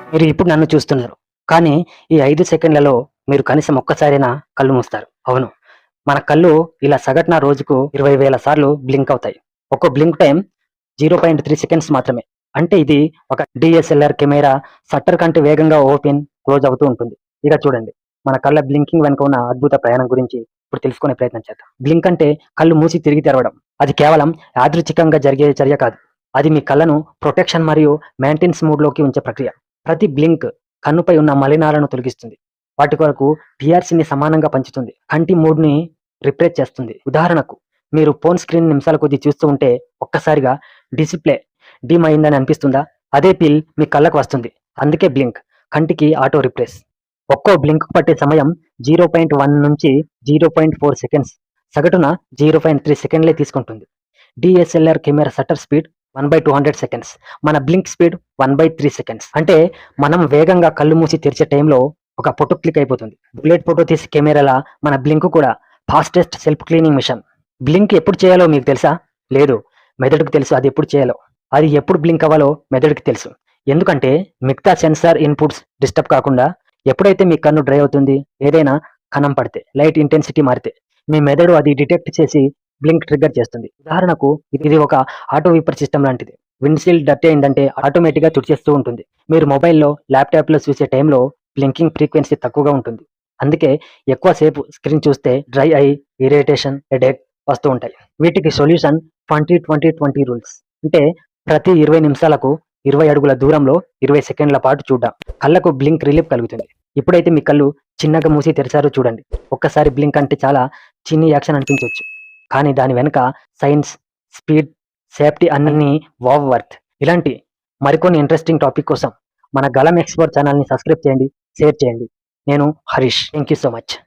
మీరు ఇప్పుడు నన్ను చూస్తున్నారు. కానీ ఈ 5 సెకండ్లలో మీరు కనీసం ఒక్కసారైనా కళ్ళు మూస్తారు. అవును. మన కళ్ళు ఇలా సగటున రోజుకు 20,000 సార్లు బ్లింక్ అవుతాయి. ఒక్కో బ్లింక్ టైమ్ 0.3 సెకండ్స్ మాత్రమే. అంటే ఇది ఒక డీఎస్ఎల్ఆర్ కెమెరా షట్టర్ కంటే వేగంగా ఓపెన్, క్లోజ్ అవుతూ ఉంటుంది. ఇక చూడండి. మన కళ్ళ బ్లింకింగ్ వెనుక ఉన్న అద్భుత ప్రయాణం గురించి ఇప్పుడు తెలుసుకునే ప్రయత్నం చేద్దాం. బ్లింక్ అంటే కళ్ళు మూసి తిరిగి తెరవడం. అది కేవలం యాదృచ్ఛికంగా జరిగే చర్య కాదు. అది మీ కళ్ళను ప్రొటెక్షన్ మరియు మెయింటెనెన్స్ మోడ్‌లోకి ఉంచే ప్రక్రియ. ప్రతి బ్లింక్ కన్నుపై ఉన్న మలినాలను తొలగిస్తుంది. వాటి కొరకు టీఆర్సీని సమానంగా పంచుతుంది. కంటి మూడ్‌ని రిఫ్రెష్ చేస్తుంది. ఉదాహరణకు మీరు ఫోన్ స్క్రీన్ నిమిషాల కొద్దీ చూస్తూ ఉంటే ఒక్కసారిగా డిస్‌ప్లే డిమ్ అయిందని అనిపిస్తుందా? అదే ఫీల్ మీ కళ్ళకు వస్తుంది. అందుకే బ్లింక్. కంటికి ఆటో రిఫ్రెష్. ఒక్కో బ్లింక్‌కు పట్టే సమయం 0.1 నుంచి 0.4 సెకండ్స్. సగటున 0.3 సెకండ్లే తీసుకుంటుంది. DSLR camera shutter speed 1/200 seconds. మన బ్లింక్ స్పీడ్ 1/3 సెకండ్స్. అంటే మనం వేగంగా కళ్ళు మూసి తెరిచే టైంలో ఒక ఫోటో క్లిక్ అయిపోతుంది. బుల్లెట్ ఫోటో తీసే కెమెరాల మన బ్లింక్ కూడా fastest self cleaning machine. Blink ఎప్పుడు చేయాలో మీకు తెలుసా? లేదు. మెదడుకు తెలుసు అది ఎప్పుడు చేయాలో. అది ఎప్పుడు బ్లింక్ అవ్వాలో మెదడుకి తెలుసు. ఎందుకంటే మిగతా సెన్సార్ ఇన్పుట్స్ డిస్టర్బ్ కాకుండా ఎప్పుడైతే మీ కన్ను డ్రై అవుతుంది, ఏదైనా కణం పడితే, లైట్ ఇంటెన్సిటీ మారితే మీ మెదడు అది డిటెక్ట్ చేసి బ్లింక్ ట్రిగ్గర్ చేస్తుంది. ఉదాహరణకు ఇది ఒక ఆటో విప్పర్ సిస్టమ్ లాంటిది. విండ్‌షీల్డ్ డర్టీ అయిందంటే ఆటోమేటిక్‌గా తుడిచేస్తూ ఉంటుంది. మీరు మొబైల్‌లో, ల్యాప్‌టాప్‌లో చూసే టైంలో బ్లింకింగ్ ఫ్రీక్వెన్సీ తక్కువగా ఉంటుంది. అందుకే ఎక్కువ సేపు స్క్రీన్ చూస్తే డ్రై ఐ, ఇరిటేషన్, హెడేక్ వస్తూ ఉంటాయి. వీటికి సొల్యూషన్ 20-20-20 రూల్స్. అంటే ప్రతి 20 నిమిషాలకు 20 అడుగుల దూరంలో 20 సెకండ్ల పాటు చూడడం. కళ్ళకు బ్లింక్ రిలీఫ్ కలుగుతుంది. ఎప్పుడైతే మీ కళ్ళు చిన్నగా మూసి తెరిచారో చూడండి. ఒక్కసారి బ్లింక్ అంటే చాలా చిన్ని యాక్షన్ అనిపించొచ్చు. కానీ దాని వెనుక సైన్స్, స్పీడ్, సేఫ్టీ అన్నీ వావ్ వర్త్. ఇలాంటి మరికొన్ని ఇంట్రెస్టింగ్ టాపిక్ కోసం మన గలం ఎక్స్‌పర్ట్ ఛానెల్‌ని సబ్స్క్రైబ్ చేయండి, షేర్ చేయండి. నేను Harish. Thank you so much.